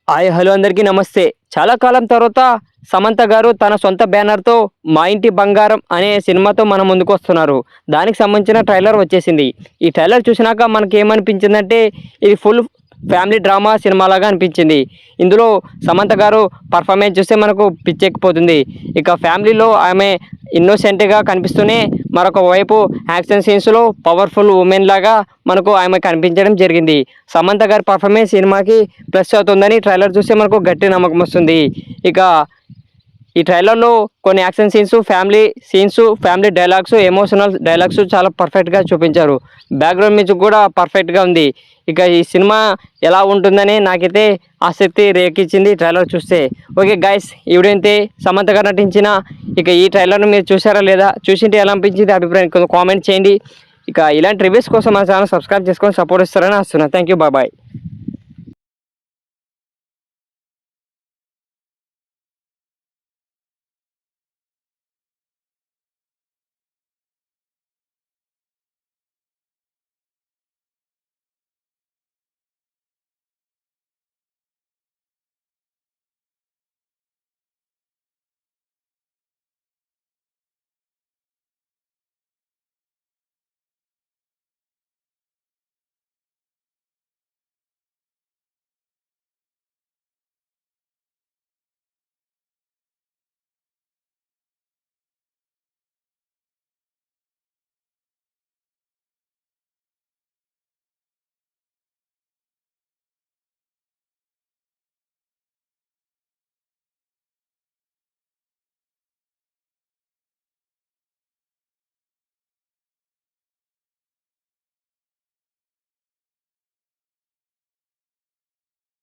Hi hello అందరికీ నమస్తే. చాలా కాలం తర్వాత సమంత గారు తన సొంత బ్యానర్‌తో 'మా ఇంటి బంగారం' అనే సినిమాతో మన ముందుకొస్తున్నారు. దానికి సంబంధించిన ట్రైలర్ వచ్చేసింది. ఈ ట్రైలర్ చూసినాక మనకేమనిపించిందంటే ఇది ఫుల్ ఫ్యామిలీ డ్రామా సినిమాలాగా అనిపించింది. ఇందులో సమంత గారు పర్ఫార్మెన్స్ చూస్తే మనకు పిచ్చెక్కిపోతుంది. ఇక ఫ్యామిలీలో ఆమె ఇన్నోసెంట్‌గా కనిపిస్తూనే మరొక వైపు యాక్షన్ సీన్స్‌లో పవర్‌ఫుల్ వుమెన్ లాగా మనకు ఆమె కనిపించడం జరిగింది. సమంత గారి పర్ఫార్మెన్స్ సినిమాకి ప్లస్ అవుతుందని ట్రైలర్ చూస్తే మనకు గట్టి నమ్మకం వస్తుంది. ఇక ఈ ట్రైలర్‌లో కొన్ని action scenes, family dialogues, emotional dialogues చాలా పర్ఫెక్ట్‌గా చూపించారు. బ్యాక్‌గ్రౌండ్ మ్యూజిక్ కూడా పర్ఫెక్ట్‌గా ఉంది. ఇక ఈ సినిమా ఎలా ఉంటుందని నాకైతే ఆసక్తి రేకిచ్చింది ట్రైలర్ చూస్తే. ఓకే గైస్, ఈ వీడియో ఇంతే. సమంత గారు నటించిన ఇక ఈ ట్రైలర్‌ని మీరు చూసారా లేదా? చూసింటే ఎలా అనిపించింది అభిప్రాయం కింద కామెంట్ చేయండి. ఇక ఇలాంటి రివ్యూస్ కోసం మా ఛానల్ సబ్స్క్రైబ్ చేసుకొని సపోర్ట్ ఇస్తారని ఆశిస్తున్నాను. Thank you. బాయ్.